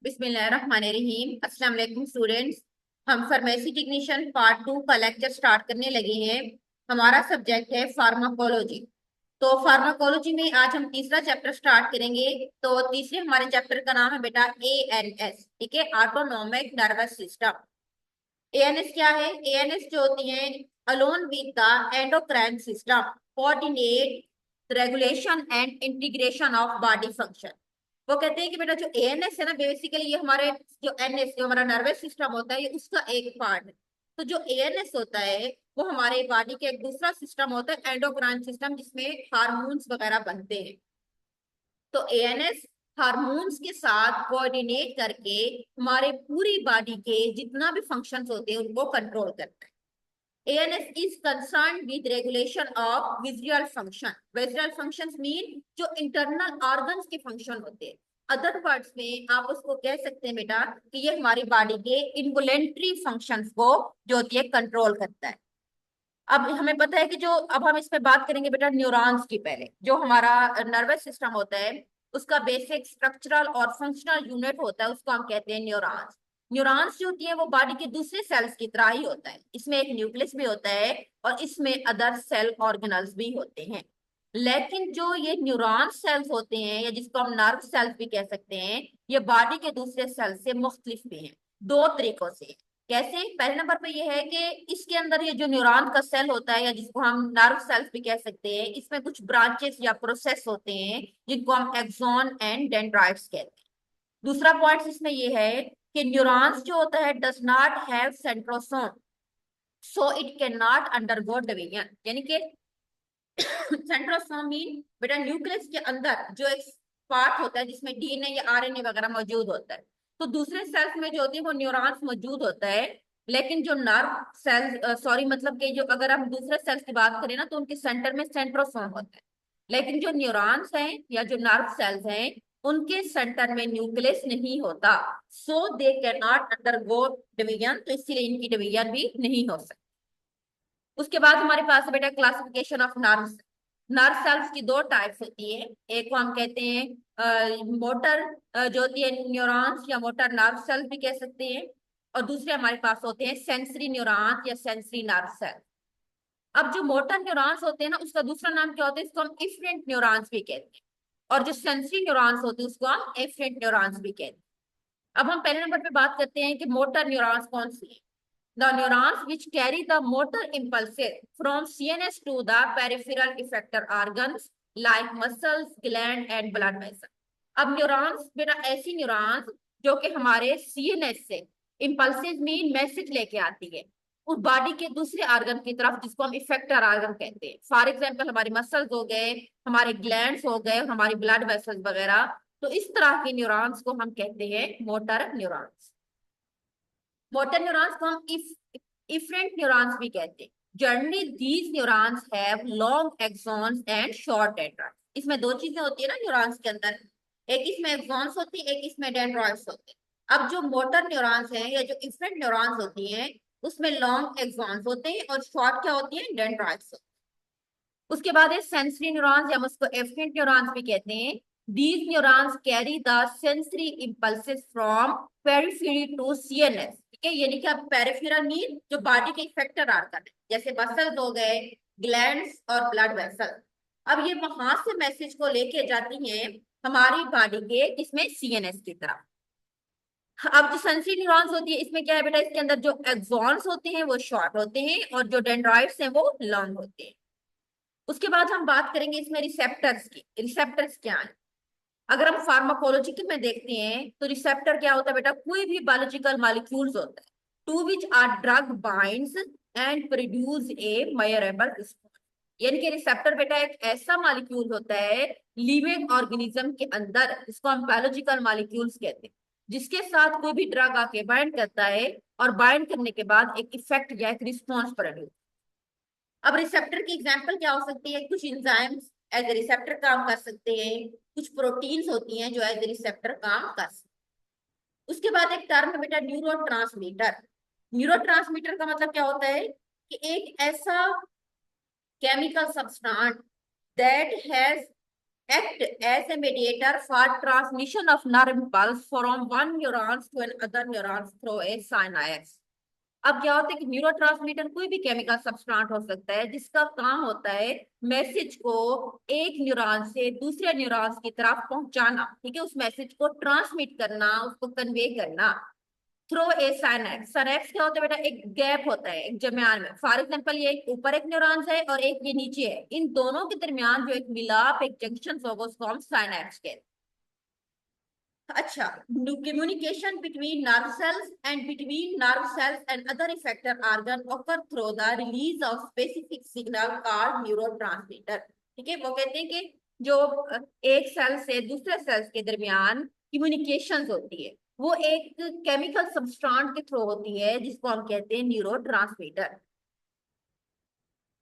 बिस्मिल्लाहिर्रहमानिर्रहीम। अस्सलाम वालेकुम स्टूडेंट्स। हम फार्मेसी टेक्नीशियन पार्ट 2 का लेक्चर स्टार्ट करने लगे हैं। हमारा सब्जेक्ट है फार्माकोलॉजी। तो फार्माकोलॉजी में आज हम तीसरा चैप्टर स्टार्ट करेंगे। तो तीसरे हमारे चैप्टर का नाम है बेटा एएनएस, ठीक है, ऑटोनोमिक नर्वस सिस्टम। एएनएस क्या है? एएनएस जो होती है alone with the endocrine system, coordinate regulation and integration of body function. वो कहते हैं कि बेटा जो एएनएस है ना, बेसिकली ये हमारे जो एनएस जो हमारा नर्वस सिस्टम होता है, ये उसका एक पार्ट है। तो जो एएनएस होता है वो हमारे बॉडी का एक दूसरा सिस्टम होता है, एंडोक्राइन सिस्टम, जिसमें हार्मोन्स वगैरह बनते हैं। तो एएनएस हार्मोन्स के साथ कोऑर्डिनेट करके हमारे पूरी बॉडी के जितना भी फंक्शंस होते हैं उनको कंट्रोल करता है। ANS is concern with regulation of visual function. Visual functions mean जो इंटरनल ऑर्गन्स के फंक्शन होते हैं। अदर वर्ड्स में आप उसको कह सकते हैं बेटा कि ये हमारी बॉडी के इनवोलेंट्री फंक्शंस को जो होती है कंट्रोल करता है। अब हमें पता है कि जो अब हम इस पे बात करेंगे बेटा न्यूरॉन्स की। पहले जो हमारा नर्वस सिस्टम होता है उसका बेसिक स्ट्रक्चरल और फंक्शनल यूनिट होता है, उसको हम कहते हैं न्यूरॉन्स। न्यूरॉन्स जो होती है वो बॉडी के दूसरे सेल्स की तरह ही होता है। इसमें एक न्यूक्लियस भी होता है और इसमें अदर सेल ऑर्गेनल्स भी होते हैं। लेकिन जो ये न्यूरॉन सेल्स होते हैं या जिसको हम नर्व सेल्स भी कह सकते हैं, ये बॉडी के दूसरे सेल से मुख्तलिफ भी हैं दो तरीकों से। कैसे? पहले नंबर पे ये है कि इसके अंदर ये जो न्यूरॉन का सेल होता है या जिसको हम नर्व सेल्स भी कह सकते हैं, इसमें कुछ ब्रांचेस या प्रोसेस होते हैं जिनको हम एक्सॉन एंड डेंड्राइट्स कहते हैं। दूसरा पॉइंट इसमें ये है कि न्यूरॉन्स जो होता है does not have centrosome, so it can not undergo division. यानी कि सेंट्रोसोम मीन बेटा न्यूक्लियस के अंदर जो एक पार्ट होता है जिसमें डीएनए या आरएनए वगैरह मौजूद होता है। तो दूसरे सेल्स में जो होती है वो न्यूरॉन्स मौजूद होता है। लेकिन जो नर्व सेल्स, सॉरी, मतलब कि जो अगर हम दूसरे सेल्स की बात करें ना तो उनके सेंटर में सेंट्रोसोम होता है। लेकिन जो न्यूरॉन्स हैं या जो नर्व सेल्स हैं उनके सेंटर में न्यूक्लियस नहीं होता। So they can not undergo division, तो इसीलिए इनकी डिवीजन भी नहीं हो सकती। उसके बाद हमारे पास है बेटा classification of nerves. Nerve cells की दो टाइप्स होती है। एक को हम कहते हैं मोटर, जो होती है न्यूरॉन्स या मोटर नर्व सेल्स भी कह सकते हैं। और दूसरे हमारे पास होते हैं सेंसरी न्यूरॉन्स या सेंसरी नर्व सेल। अब जो मोटर न्यूरॉन्स होते हैं ना उसका दूसरा नाम क्या होता है? इसको हम इफरेंट न्यूरॉन्स भी कहते हैं। और जो सेंसरी न्यूरॉन्स होते हैं उसको हम एफरेंट न्यूरॉन्स भी कहते हैं। अब हम पहले नंबर पे बात करते हैं कि मोटर न्यूरॉन्स कौन सी है। The neurons which carry the motor impulses from CNS to the peripheral effector organs like muscles, gland and blood vessels. अब न्यूरॉन्स बेटा ऐसी न्यूरॉन्स जो कि हमारे सीएनएस से इम्पल्सिव मीन मैसेज लेके आती है उस बॉडी के दूसरे ऑर्गन की तरफ, जिसको हम इफेक्टर ऑर्गन कहते हैं। फॉर एग्जांपल हमारे मसल्स हो गए, हमारे ग्लैंड्स हो गए, हमारी ब्लड वेसल्स वगैरह। तो इस तरह के न्यूरॉन्स को हम कहते हैं मोटर न्यूरॉन्स। मोटर न्यूरॉन्स को हम इफरेंट न्यूरॉन्स भी कहते हैं। Generally these neurons have long axons and short dendrites. इसमें दो चीजें होती है ना न्यूरॉन्स के अंदर, एक इसमें एक्सॉन्स होती है, एक इसमें डेंड्राइट्स होते हैं। अब जो मोटर न्यूरॉन्स हैं या जो इफरेंट न्यूरॉन्स होती हैं उसमें लॉन्ग एक्सॉन्स होते हैं और शॉर्ट क्या होती है? डेंड्राइट्स। उसके बाद है सेंसरी न्यूरॉन्स, हम उसको एफरेंट न्यूरॉन्स भी कहते हैं। These neurons carry the sensory impulses from periphery to CNS, ठीक है। यानी कि अब पेरिफेरल मीन जो बॉडी के इफेक्टर आर्गन है, जैसे मसल्स हो गए, ग्लैंड्स और ब्लड वेसल। अब ये वहां से मैसेज को लेके जाती हैं हमारी बॉडी के इसमें सीएनएस की तरफ। अब जो सेंसरी न्यूरॉन्स होती है इसमें क्या है बेटा? इसके अंदर जो एक्सॉन्स होते हैं वो शॉर्ट होते हैं और जो डेंड्राइट्स हैं वो लॉन्ग होते हैं। उसके बाद हम बात करेंगे इसमें रिसेप्टर्स की। रिसेप्टर्स क्या है? अगर हम फार्माकोलॉजी के में देखते हैं तो रिसेप्टर क्या होता है बेटा? कोई भी बायोलॉजिकल मॉलिक्यूल्स होता है to which are drug binds and produce a measurable response. यानी कि रिसेप्टर बेटा एक ऐसा मॉलिक्यूल होता है लिविंग ऑर्गेनिज्म के अंदर, जिसको हम बायोलॉजिकल मॉलिक्यूल्स कहते हैं, जिसके साथ कोई भी ड्रग आके बाइंड करता है और बाइंड करने के बाद एक इफेक्ट या एक रिस्पॉन्स प्रोड्यूस। अब रिसेप्टर की एग्जांपल क्या हो सकती है? कुछ एंजाइम्स एज ए रिसेप्टर काम कर सकते हैं, कुछ प्रोटीन्स होती हैं जो एज ए रिसेप्टर काम कर सकते हैं। उसके बाद एक टर्म है बेटा न्यूरो। न्यूरो का मतलब क्या होता है कि एक ऐसा chemical substance that has act as a mediator for transmission of nerve impulse from one neurons to another neurons through a synapse। अब क्या होता है कि न्यूरोट्रांसमीटर कोई भी केमिकल सब्सटेंस हो सकता है जिसका काम होता है मैसेज को एक न्यूरॉन से दूसरे न्यूरॉन्स की तरफ पहुंचाना, ठीक है, उस मैसेज को ट्रांसमिट करना, उसको कन्वे करना थ्रू ए साइनैप्स। साइनैप्स क्या होता है बेटा? एक गैप होता है एक दरमियान में। फॉर एग्जांपल ये एक ऊपर एक न्यूरॉन है और एक ये नीचे है, इन दोनों के दरमियान जो एक मिलाप एक जंक्शन होगा उसको हम साइनैप्स कहते हैं। अच्छा, communication between nerve cells and between nerve cells and other effector organ occur through the release of specific signal called neurotransmitter। ठीक है, वो कहते हैं कि जो एक सेल से दूसरे सेल्स के दरमियान कम्युनिकेशन होती है वो एक केमिकल सब्सटेंस के थ्रू होती है जिसको हम कहते हैं न्यूरोट्रांसमीटर।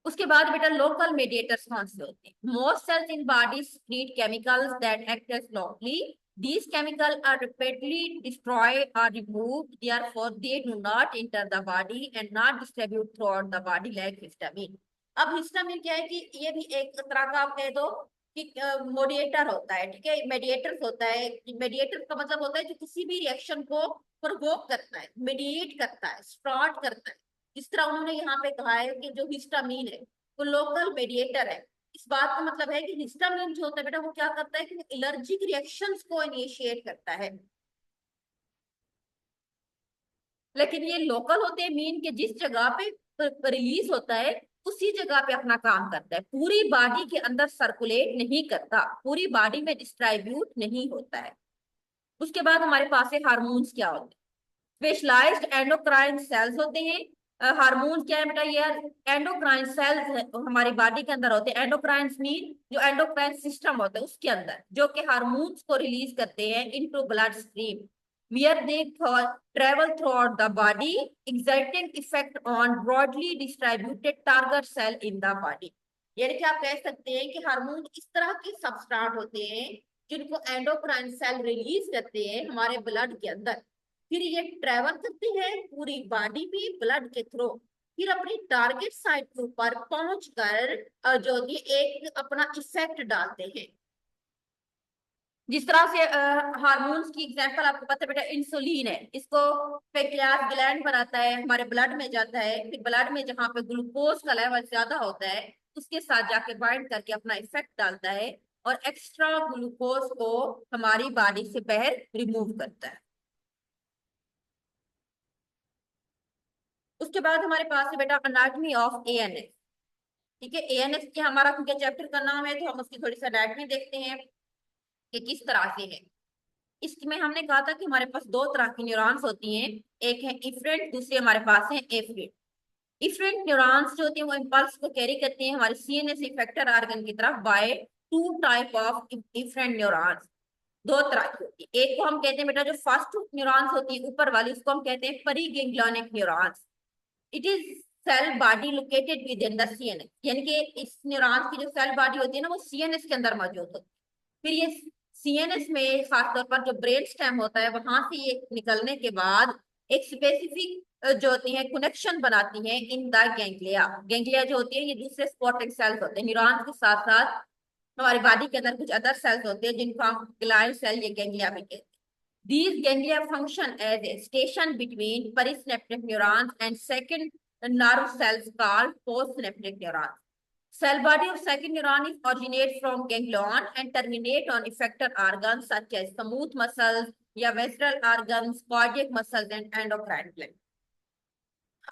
उसके बाद बेटा लोकल मेडिएटर्स कौन से होते हैं? Most cells in body secrete chemicals that act as locally। These chemicals are rapidly destroyed or removed, therefore they do not enter the body and not distribute throughout the body like histamine। अब histamine क्या है कि ये भी एक तरह का आप कह दो कि मोडिएटर होता है, ठीक है, मेडिएटर होता है। मेडिएटर का मतलब होता है जो किसी भी रिएक्शन को प्रोवोक करता है, मेडिएट करता है, स्टार्ट करता है। जिस तरह उन्होंने यहाँ पे कहा है कि जो हिस्टामीन है वो लोकल मेडिएटर है। इस बात का मतलब है कि हिस्टामिन जो होता है बेटा वो क्या करता है कि एलर्जिक रिएक्शंस को इनिशिएट करता है। लेकिन ये लोकल होते हैं, मीन के जिस जगह पे रिलीज होता है उसी जगह पे अपना काम करता है, पूरी बॉडी के अंदर सर्कुलेट नहीं करता, पूरी बॉडी में डिस्ट्रीब्यूट नहीं होता है। उसके बाद हमारे पास है हार्मोन्स क्या होते हैं? स्पेशलाइज्ड एंडोक्राइन सेल्स होते हैं। हार्मोन क्या है बेटा? ये एंडोक्राइन सेल्स हमारी बॉडी के अंदर होते हैं। एंडोक्राइन मीन जो एंडोक्राइन सिस्टम होता है उसके अंदर जो कि हार्मोन्स को रिलीज करते हैं into blood stream where they travel throughout the body exerting effect on broadly distributed target cell in the body। यानी कि आप कह सकते हैं कि हार्मोन इस तरह के सबस्ट्रेट होते हैं जिनको एंडोक्राइन सेल रिलीज करते हैं हमारे ब्लड के अंदर, फिर ये ट्रेवल करते हैं पूरी बॉडी में ब्लड के थ्रू, फिर अपनी टारगेट साइट के ऊपर पहुंचकर जो कि एक अपना इफेक्ट डालते हैं। जिस तरह से हार्मोन्स की एग्जांपल आपको पता है बेटा, इंसुलिन है, इसको पैंक्रियास ग्लैंड बनाता है, हमारे ब्लड में जाता है, फिर ब्लड में जहाँ पे ग्लूकोज का लेवल ज्यादा होता है उसके साथ जाके बाइंड करके अपना इफेक्ट डालता है और एक्स्ट्रा ग्लूकोज को हमारी बॉडी से बाहर रिमूव करता है। उसके बाद हमारे पास है बेटा अनाटमी ऑफ एएनएस। ठीक है, एएनएस के हमारा क्योंकि चैप्टर का नाम है तो हम उसकी थोड़ी सी अनाटमी देखते हैं कि किस तरह से है। इसमें हमने कहा था कि हमारे पास दो तरह की न्यूरॉन्स होती हैं, एक है इफरेंट, दूसरी हमारे पास है एफरेंट। इफरेंट न्यूरॉन्स जो होती हैं वो इम्पल्स को कैरी करती हैं हमारे सीएनएस इफेक्टर ऑर्गन की तरफ by two type of efferent neurons. दो तरह की होती है, एक को हम कहते हैं बेटा जो फर्स्ट न्यूरॉन्स होती है ऊपर वाली उसको हम कहते हैं preganglionic neurons. It is cell body located within the CNS, यानी कि इस न्यूरॉन्स की जो सेल बॉडी होती है ना वो सीएनएस के अंदर मौजूद होती है। फिर ये सीएनएस में खासतौर पर जो ब्रेन स्टेम होता है वहां से ये निकलने के बाद एक स्पेसिफिक जो होती है कनेक्शन बनाती हैं इन द गैंग्लिया। गैंग्लिया जो होती है ये दूसरे सपोर्टिंग सेल्स होते हैं न्यूरॉन्स के साथ साथ हमारी बॉडी के अंदर कुछ अदर सेल्स होते हैं जिनको हम ग्लाइड सेल या गैंग्लिया भी कहते हैं। These ganglia function as a station between perisynaptic neurons and second nerve cells called postsynaptic neurons। Cell body of second neuron is originate from ganglion and terminate on effector organs such as smooth muscles या visceral organs, cardiac muscles and endocrine gland।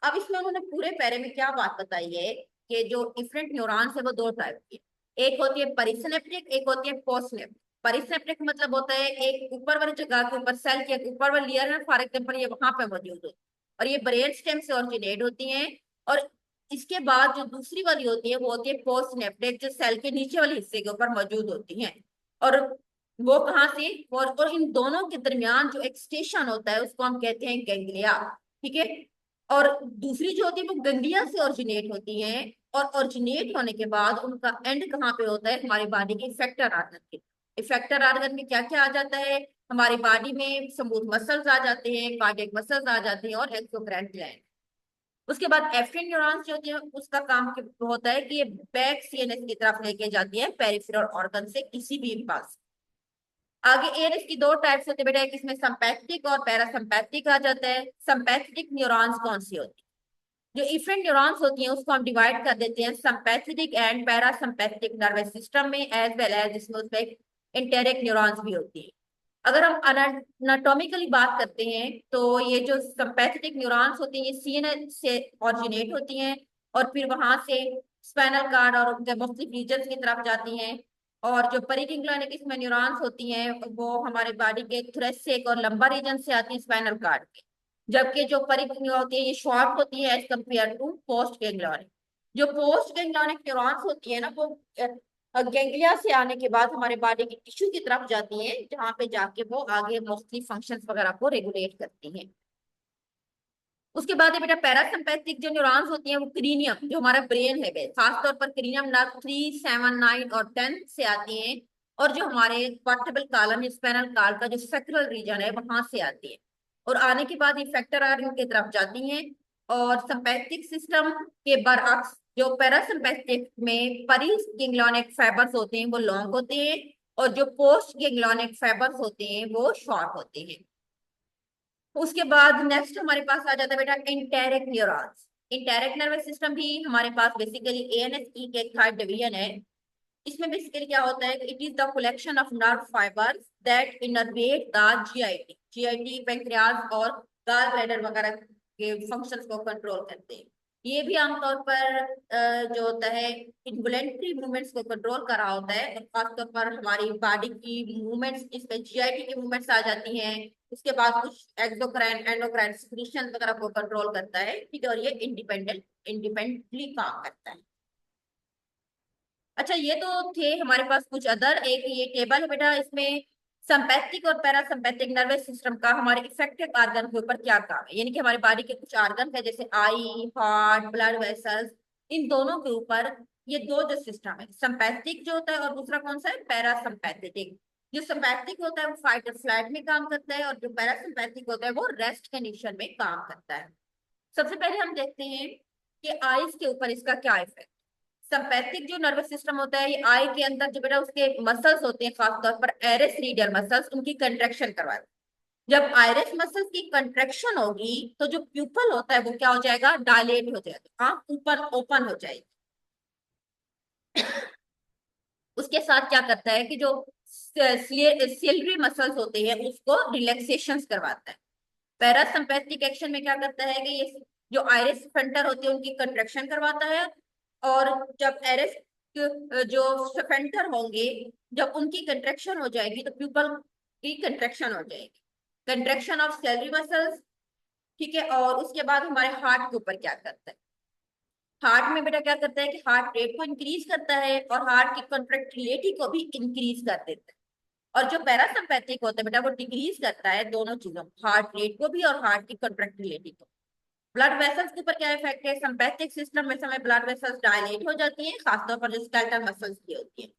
अब इसमें उन्होंने पूरे पैरे में क्या बात बताई है कि जो डिफरेंट न्यूरॉन्स है वो दो टाइप की, एक होती है परिसिनेप्टिक, एक होती है पोस्टसिनेप्टिक। परिसिनेप्टिक मतलब होता है एक ऊपर वाली जगह के ऊपर सेल के ऊपर वाली लेयर है, फॉर एग्जाम्पल ये वहां पे मौजूद होती है और ये ब्रेन स्टेम से ऑरिजिनेट होती हैं। और इसके बाद जो दूसरी वाली होती है वो होती है पोस्टसिनेप्टिक जो सेल के नीचे वाले हिस्से के ऊपर मौजूद होती हैं। और वो कहाँ से, और इन दोनों के दरमियान जो एक स्टेशन होता है उसको हम कहते हैं गैंग्लिया। ठीक है, और दूसरी जो होती है वो गंगलिया से ओरिजिनेट होती हैं और ओरिजिनेट होने के बाद उनका एंड कहाँ पे होता है? हमारी बॉडी के इफेक्टर ऑर्गन के। इफेक्टर ऑर्गन में क्या क्या आ जाता है? हमारी बॉडी में स्मूथ मसल्स आ जाते हैं, कार्डियक मसल्स आ जाते हैं और एक्सोक्राइन ग्लैंड। उसके बाद एफरेंट न्यूरॉन्स जो होती है उसका काम होता है कि ये बैक सीएनएस की तरफ लेके जाती है पेरिफेरल ऑर्गन से किसी भी पास। आगे एएनएस की दो टाइप्स होते हैं बेटा, एक इसमें संपैथिक और पैरासिम्पैथिक आ जाता है। संपैथिक न्यूरॉन्स कौन सी होती है? जो इफेंट न्यूरॉन्स होती हैं उसको हम डिवाइड कर देते हैं संपैथिक एंड पैरासिम्पैथिक नर्वस सिस्टम में, एज वेल एज इसमें उसमें एंटेरिक न्यूरॉन्स भी होती है। अगर हम अनाटोमिकली बात करते हैं तो ये जो संपैथिक न्यूरॉन्स होती हैं ये सीएनएस से ऑरिजिनेट होती हैं और फिर वहां से स्पाइनल कार्ड और उनके मुख्तलिफ रीजन की तरफ जाती हैं। और जो परिगैंग्लियोनिक इसमें न्यूरॉन्स होती हैं वो हमारे बॉडी के थोरैसिक और लंबा रीजन से आती है स्पाइनल कार्ड के। जबकि जो परिगैंग्लिया होती है ये शॉर्ट होती है as compare to post ganglionic. जो पोस्ट गैंग्लियोनिक न्यूरॉन्स होती है ना वो गैंग्लिया से आने के बाद हमारे बॉडी की टिश्यू की तरफ जाती है जहाँ पे जाके वो आगे मुख्तलिफ फंक्शंस वगैरह को रेगुलेट करती हैं। उसके बाद है बेटा पैरासिम्पैथिक जो न्यूरॉन्स होती हैं वो क्रीनियम जो हमारा ब्रेन है बे खासतौर पर क्रीनियम नर्व 3, 7, 9 और 10 से आती हैं। और जो हमारे वर्टेब्रल कॉलम स्पाइनल कॉर्ड का जो सैक्रल रीजन है वहां से आती है। और आने के बाद इफेक्टर आर्गन की तरफ जाती हैं। और सिंपैथिक सिस्टम के बरअक्स जो पैरासिम्पैथिक में परी गैंग्लियोनिक फाइबर्स होते हैं वो लॉन्ग होते हैं और जो पोस्ट गैंग्लियोनिक फाइबर्स होते हैं वो शॉर्ट होते हैं। उसके बाद नेक्स्ट हमारे पास आ जाता है बेटा enteric neurons. Enteric nervous system भी हमारे पास बेसिकली एएनएसई के थर्ड डिवीजन है। इसमें बेसिकली क्या होता है, it is the collection of nerve fibres that innervate the GIT. GIT pancreas और गाल ब्लैडर वगैरह के फंक्शंस को कंट्रोल करते हैं। ये भी आमतौर पर जो होता है इनवॉलेंट्री मूवमेंट्स को कंट्रोल कर रहा होता है और खासतौर पर हमारी बॉडी की मूवमेंट्स इसमें जीआईटी की मूवमेंट्स आ जाती हैं। उसके बाद कुछ एक्सोक्राइन एंडोक्राइन सिक्रीशन वगैरह को कंट्रोल करता है, ठीक है। और ये इंडिपेंडेंटली काम करता है। अच्छा ये तो थे हमारे पास कुछ अदर, एक ये टेबल है बेटा इसमें संपैथिक और पैरासिम्पैथिक नर्वस सिस्टम का हमारे इफेक्टिव ऑर्गन के ऊपर क्या काम है, यानी कि हमारे बॉडी के कुछ ऑर्गन है जैसे आई हार्ट ब्लड वेसल्स, इन दोनों के ऊपर ये दो जो सिस्टम है संपैथिक जो होता है और दूसरा कौन सा है पैरासिम्पैथिक। जो संपैथिक होता है वो फाइट और फ्लाइट में काम करता है और जो पैरासिम्पैथिक होता है वो रेस्ट कंडीशन में काम करता है। सबसे पहले हम देखते हैं कि आईज के ऊपर इसका क्या इफेक्ट। संपैथिक जो नर्वस सिस्टम होता है ये आई के अंदर जो बेटा उसके मसल्स होते हैं खासतौर पर एरिस रीडर मसल्स उनकी कंट्रेक्शन करवाते हैं। जब आयरिस मसल्स की कंट्रेक्शन होगी तो जो प्यूपल होता है वो क्या हो जाएगा, डायलेट हो जाएगा, आंख ऊपर ओपन हो जाएगी। उसके साथ क्या करता है कि जो सिलरी मसल्स होते हैं उसको रिलैक्सेशन करवाता है। पैरासिम्पैथिक एक्शन में क्या करता है कि ये जो आयरिस स्फिंक्टर होती है उनकी कंट्रैक्शन करवाता है। और जब एरिस जो स्फिंक्टर होंगे जब उनकी कंट्रैक्शन हो जाएगी तो प्यूपल की कंट्रैक्शन हो जाएगी, कंट्रैक्शन ऑफ सैलरी मसल्स, ठीक है। और उसके बाद हमारे हार्ट के ऊपर क्या करता है, हार्ट में बेटा क्या करता है कि हार्ट रेट को इंक्रीज करता है और हार्ट की कॉन्ट्रैक्टिलिटी को भी इंक्रीज कर देता है। और जो पैरासिम्पैथिक होता है बेटा वो डिक्रीज करता है दोनों चीजों, हार्ट रेट को भी और हार्ट की कॉन्ट्रैक्टिलिटी को। ब्लड वेसल्स के ऊपर क्या इफेक्ट है, सिंपैथिक सिस्टम में समय ब्लड वेसल्स डायलेट हो जाती है खासतौर पर जो स्केलेटल मसल्स की होती है।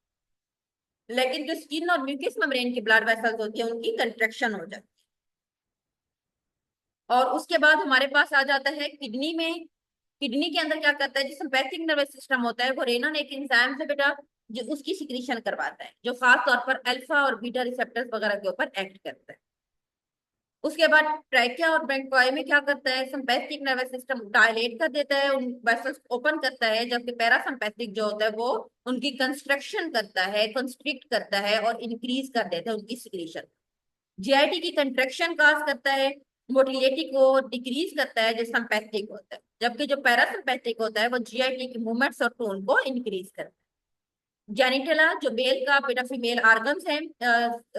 लेकिन जो स्किन और म्यूकस मेम्ब्रेन की ब्लड वेसल्स होती है उनकी कंट्रैक्शन हो जाती है। और उसके बाद हमारे पास आ जाता है किडनी में। किडनी के अंदर क्या करता है, जो सिंपैथिक नर्वस सिस्टम होता है वो रेनन एक एंजाइम से बेटा जो उसकी सिक्रीशन करवाता है जो खास तौर पर अल्फा और बीटा रिसेप्टर्स वगैरह के ऊपर एक्ट करता है। उसके बाद ट्रैकिया और ब्रोंकाई में क्या करता है, सिंपैथिक नर्वस सिस्टम डायलेट कर देता है, उन वेसल्स ओपन करता है, जबकि पैरासिम्पैथिक जो होता है वो उनकी कंस्ट्रक्शन करता है, कंस्ट्रिक्ट करता है और इंक्रीज कर देता है उनकी सिक्रीशन। जीआईटी की कंट्रैक्शन काज करता है, मोटिलिटी को डिक्रीज करता है जो सिंपैथिक होता है, जबकि जो पैरासिम्पैथिक होता है वो जीआईटी की मूवमेंट्स और टोन को इंक्रीज करता है। जेनिटला जो मेल का बेटा फीमेल ऑर्गन्स है,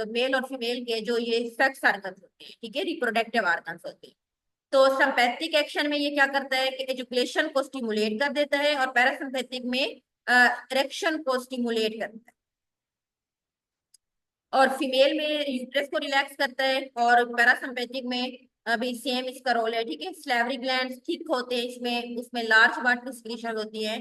मेल और फीमेल के जो ये सेक्स ऑर्गन्स होते हैं, ठीक है, रिप्रोडक्टिव ऑर्गन्स होते हैं। तो सिंपैथिक एक्शन में ये क्या करता है कि एजुकेशन को स्टिमुलेट कर देता है और पैरासिम्पैथिक में इरेक्शन को स्टिमुलेट करता है। और फीमेल में यूट्रस को रिलैक्स करता है और पैरासिम्पैथिक में अभी सेम इसका रोल है, ठीक है। स्लैवरी ग्लैंड्स थिक होते हैं इसमें, उसमें लार्ज वाटर सिक्रीशन होती है।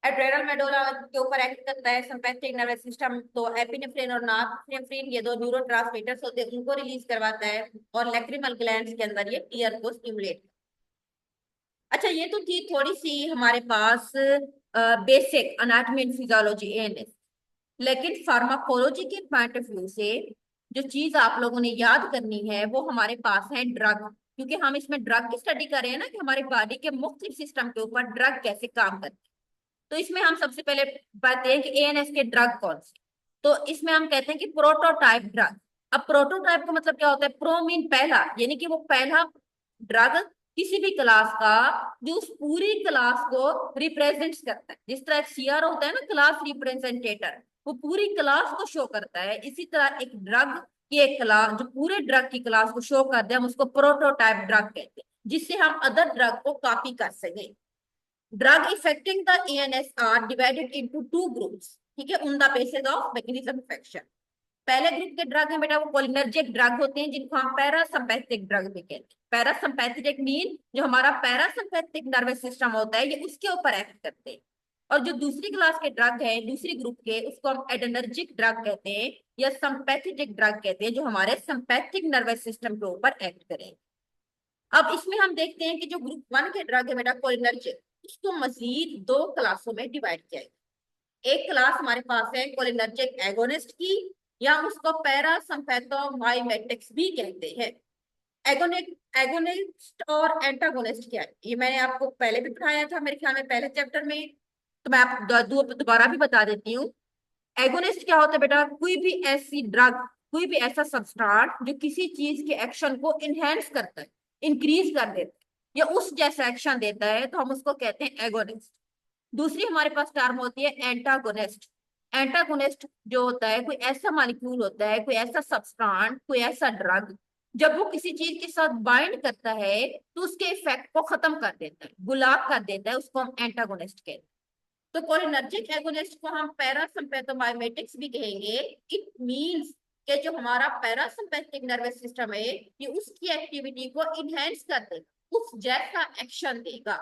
एड्रेनल मेडुला के ऊपर एक्ट करता है सिंपैथिक नर्वस सिस्टम, तो एपिनेफ्रिन और नॉरएपिनेफ्रिन ये दो न्यूरोट्रांसमीटर्स होते हैं उनको रिलीज करवाता है। और लैक्रिमल ग्लैंड्स के अंदर ये ईयर को स्टिमुलेट। अच्छा, ये तो थी थोड़ी सी हमारे पास basic anatomy and physiology, ANS. लेकिन फार्माकोलॉजी के पॉइंट ऑफ व्यू से जो चीज आप लोगों ने याद करनी है वो हमारे पास है ड्रग। क्योंकि हम इसमें ड्रग की स्टडी कर रहे हैं ना, कि हमारे बॉडी के मुख्तलिफ सिस्टम के ऊपर ड्रग कैसे काम करते हैं। तो इसमें हम सबसे पहले बताते हैं कि एएनएस के ड्रग कौन से। तो इसमें हम कहते हैं कि प्रोटोटाइप ड्रग। अब प्रोटोटाइप का मतलब क्या होता है? प्रो मीन पहला, यानी कि वो पहला ड्रग किसी भी क्लास का जो उस पूरी क्लास को रिप्रेजेंट करता है। जिस तरह सीआर होता है ना, क्लास रिप्रेजेंटेटर, वो पूरी क्लास को शो करता है। इसी तरह एक ड्रग की एक क्लास जो पूरे ड्रग की क्लास को शो कर दे, हम उसको प्रोटोटाइप ड्रग कहते हैं, जिससे हम अदर ड्रग को कॉपी कर सकें। Drug affecting the ANS are divided into two groups, ठीक है, on the basis of mechanism of action. पहले ग्रुप के ड्रग है बेटा वो कोलिनर्जिक ड्रग होते हैं, जिनको हम पैरासिम्पैथेटिक ड्रग भी कहते हैं। पैरासिम्पैथेटिक मीन जो हमारा पैरासिम्पैथेटिक नर्वस सिस्टम होता है, ये उसके ऊपर एक्ट करते हैं। और जो दूसरी क्लास के ड्रग है, दूसरी ग्रुप के, उसको हम एडर्नर्जिक ड्रग कहते हैं या सिम्पैथेटिक ड्रग कहते हैं, जो हमारे सिम्पैथिक नर्वस सिस्टम के ऊपर एक्ट करें। अब इसमें हम देखते हैं कि जो ग्रुप वन के ड्रग है बेटा कोलिनर्जिक, उसको मजीद दो क्लासों में डिवाइड किया है। एक क्लास हमारे पास है कोलिनर्जिक एगोनिस्ट की, या उसको पैरासिम्पैथोमाइमेटिक्स भी कहते हैं। एगोनिक एगोनिस्ट और एंटागोनिस्ट क्या है, ये मैंने आपको पहले भी पढ़ाया था मेरे ख्याल में पहले चैप्टर में। तो मैं आप दोबारा भी बता देती हूँ। एगोनिस्ट क्या होता है बेटा? कोई भी ऐसी ड्रग, कोई भी ऐसा सब्सटेंस जो किसी चीज के एक्शन को इनहेंस करता है, इंक्रीज कर देता है, या उस जैसा एक्शन देता है, तो हम उसको कहते हैं एगोनिस्ट। दूसरी हमारे पास टर्म होती है एंटागोनिस्ट। एंटागोनिस्ट जो होता है, कोई ऐसा मॉलिक्यूल होता है, कोई ऐसा सब्सटेंस, कोई ऐसा ड्रग, जब वो किसी चीज के साथ बाइंड करता है तो उसके इफेक्ट को खत्म कर देता है, गुलाब कर देता है, उसको हम एंटागोनिस्ट कहते हैं। तो कोलिनर्जिक एगोनिस्ट को हम पैरासिम्पैथोमाइमेटिक्स भी कहेंगे। इट मींस कि जो हमारा पैरासिम्पैथिक नर्वस सिस्टम है, ये उसकी एक्टिविटी को इनहेंस कर देगा, उस जैसा एक्शन देगा।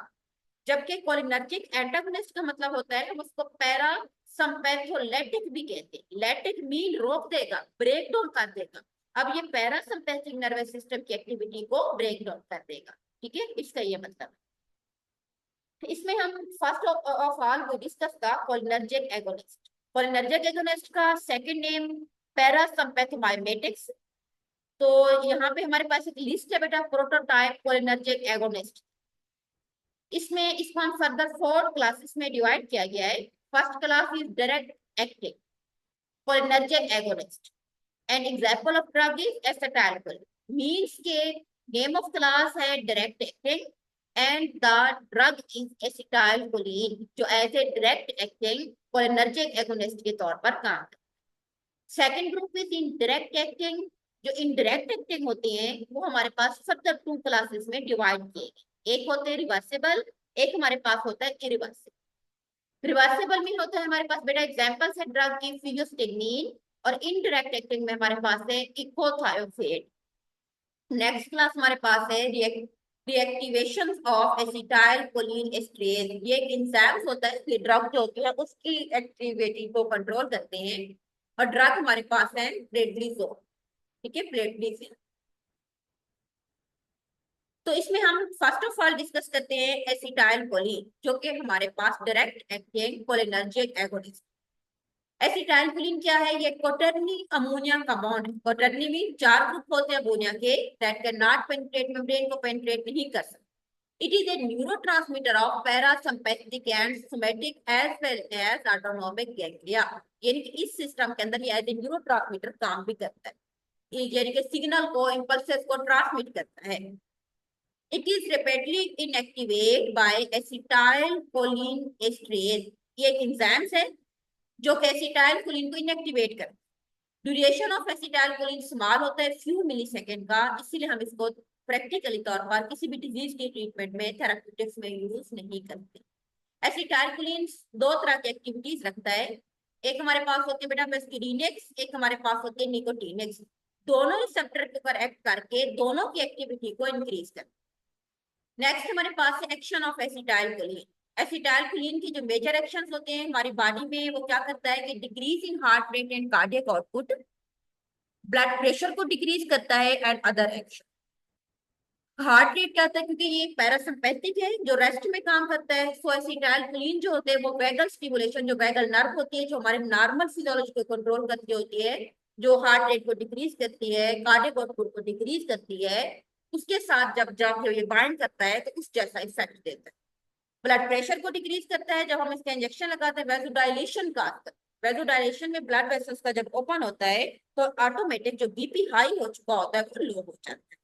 जबकि कोलिनर्जिक एंटागोनिस्ट का मतलब होता है, हम उसको पैरा संपैथोलेटिक भी कहते हैं। लेटिक मीन रोक देगा, ब्रेक डाउन कर देगा। अब ये पैरासिम्पैथिक नर्वस सिस्टम की एक्टिविटी को ब्रेक डाउन कर देगा, ठीक है, इसका ये मतलब। इसमें हम फर्स्ट ऑफ ऑल वो डिस्कस का कोलिनर्जिक एगोनिस्ट। कोलिनर्जिक एगोनिस्ट का सेकंड नेम पैरासिम्पैथोमाइमेटिक्स। तो यहाँ पे हमारे पास एक लिस्ट है बेटा, प्रोटोटाइप कोलिनर्जिक एगोनिस्ट। इसमें इसको हम फर्दर फोर क्लासेस में डिवाइड किया गया है। First class is direct acting cholinergic agonist. An example of drug is acetylcholine. Means के नेम ऑफ क्लास है direct acting, and the drug is acetylcholine, जो as a direct acting cholinergic agonist के तौर पर काम करता है। Second group is indirect acting. जो इनडायरेक्ट एक्टिंग होती है वो हमारे पास फर्दर टू क्लासेस में डिवाइड किए गए। एक होते हैं रिवर्सिबल, एक हमारे पास होता है इरिवर्सिबल। रिवर्सिबल में होता है हमारे पास बेटा एग्जांपल्स है ड्रग की फिजियोस्टेगमीन, और इनडायरेक्ट एक्टिंग में हमारे पास है इकोथायोफेट। नेक्स्ट क्लास हमारे पास है reactivation of acetyl choline esterase. ये एक एंजाइम होता है, ये ड्रग जो होती है उसकी एक्टिविटी को कंट्रोल करते हैं। और ड्रग हमारे पास है प्रेडनिसोन, ठीक है, प्रेडनिसोन। तो इसमें हम फर्स्ट ऑफ ऑल डिस्कस करते हैं एसिटाइल कोलिन, जो कि हमारे पास direct acting cholinergic agonist. Acetylcholine क्या है? ये क्वाटरनी अमोनिया का बॉन्ड है। क्वाटरनी में चार ग्रुप होते हैं अमोनिया के, that can not penetrate membrane, को पेनिट्रेट नहीं कर सकते। It is a neurotransmitter of parasympathetic and somatic as well as autonomic ganglia. यानी कि इस सिस्टम के अंदर ये एज ए न्यूरोट्रांसमीटर काम भी करता है, यानी कि सिग्नल को, इंपल्सेस को ट्रांसमिट करता है। It is rapidly inactivate by acetyl choline esterase. ये एक एंजाइम है जो कि एसिटाइलकोलिन को इनएक्टिवेट कर। ड्यूरेशन ऑफ एसिटाइलकोलिन स्मॉल होता है, फ्यू मिली सेकेंड का, इसीलिए हम इसको प्रैक्टिकली तौर पर किसी भी डिजीज के ट्रीटमेंट में, थेराप्यूटिक्स में यूज नहीं करते। एसिटाइलकोलिन दो तरह की एक्टिविटीज रखता है। एक हमारे पास होती है बेटा मेस्केरिनेक्स, एक हमारे पास होती है निकोटिनेक्स। दोनों रिसेप्टर के ऊपर एक्ट करके दोनों की एक्टिविटी को इंक्रीज करते। नेक्स्ट हमारे पास है एक्शन ऑफ एसिटाइलकोलिन। एसिटाइलकोलिन की जो मेजर एक्शंस होते हैं हमारी बॉडी में, वो क्या करता है कि decrease in heart rate and cardiac output, blood pressure को डिक्रीज करता है, and other action. Heart rate क्या होता है, क्योंकि ये पैरासिम्पैथिक है जो रेस्ट में काम करता है। सो एसिटाइलकोलिन जो होते हैं वो वैगल स्टिमुलेशन, जो वैगल नर्व होती है जो हमारे नॉर्मल फिजियोलॉजी को कंट्रोल करती होती है, जो हार्ट रेट को डिक्रीज करती है, कार्डियक आउटपुट को डिक्रीज करती है, उसके साथ जब जब ये बाइंड करता है तो उस जैसा इफेक्ट देता है। ब्लड प्रेशर को डिक्रीज करता है, जब हम इसका इंजेक्शन लगाते हैं वैसोडाइलेशन का। वैसोडाइलेशन में ब्लड वेसल्स का जब ओपन होता है तो ऑटोमेटिक जो बीपी हाई हो चुका होता है वो लो हो जाता है।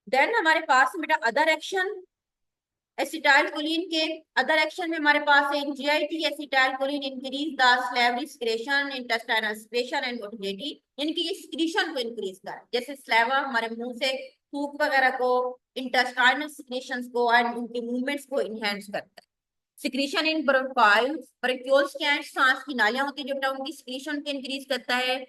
देन हमारे पास बेटा अदर एक्शन एसिटाइलकोलिन के। अदर एक्शन में हमारे पास है GIT acetylcholine increase the salivary secretion, intestinal secretion and motility, यानी कि ये सिक्रीशन को इंक्रीज कर, जैसे स्लेवा हमारे मुंह से थूक वगैरह को, इंटेस्टाइनल सिक्रेशंस को एंड उनके मूवमेंट्स को इनहेंस करता है। सिक्रीशन इन ब्रोंकाइल्स, ब्रोंक्यूल्स क्या है, सांस की नालियां होती है जो बेटा उनकी सिक्रीशन को इंक्रीज करता है।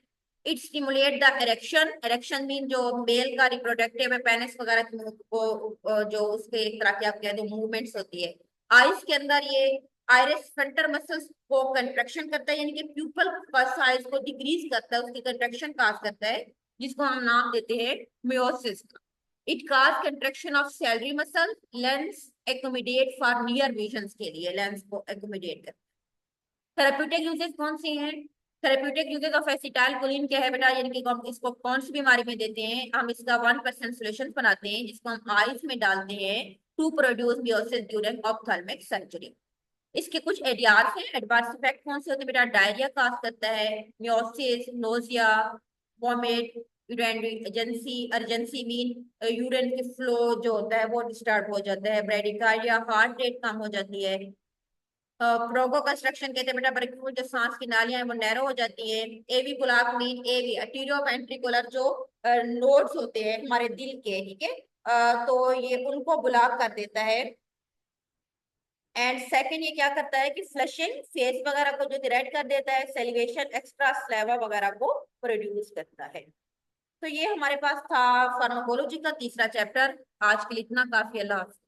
It stimulate the erection, erection mean जो मेल का रिप्रोडक्टिव पेनिस वगैरह को जो उसके एक तरह के आप कह दो मूवमेंट्स होती है। आईज के अंदर ये आइरिस फ्रंटल मसल्स को कंट्रक्शन करता है, यानी कि प्यूपल का साइज को डिक्रीज करता है, उसकी कंट्रक्शन काज करता है, जिसको हम नाम देते हैं meiosis. It cause construction of salary muscle, lens accommodate for near vision के लिए, लेंस को एकोमोडेट करता है। थेरेप्यूटिक यूजेस कौन से हैं? थेरेप्यूटिक यूजेस ऑफ एसिटाइलकोलिन क्या है बेटा, यानी कि हम इसको कौन सी बीमारी में देते हैं? हम इसका 1% सोल्यूशन बनाते हैं जिसको हम आईज में डालते हैं to produce miosis during ophthalmic surgery. इसके कुछ एडीआर्स हैं। एडवर्स इफेक्ट कौन से होते हैं बेटा? डायरिया काज करता है, meiosis, nausea, vomit, urinary agency, urgency mean urine के फ्लो जो होता है वो डिस्टर्ब हो जाता है, ब्रेडिकार्डिया, हार्ट रेट कम हो जाती है। प्रोगो कंस्ट्रक्शन कहते हैं बेटा, ब्रेक्यूल जो सांस की नालियां हैं वो नैरो हो जाती है। एवी बुलाक मीन एवी अटीरियो वेंट्रिकुलर जो नोड्स होते हैं हमारे दिल के, ठीक है, तो ये उनको ब्लॉक कर देता है। एंड सेकंड ये क्या करता है कि फ्लशिंग फेस वगैरह को जो रेड कर देता है, सेलिवेशन एक्स्ट्रा स्लेवा वगैरह को प्रोड्यूस करता है। तो ये हमारे पास था फार्माकोलॉजी का तीसरा चैप्टर। आज के लिए इतना काफी। अल्लाह हाफिज।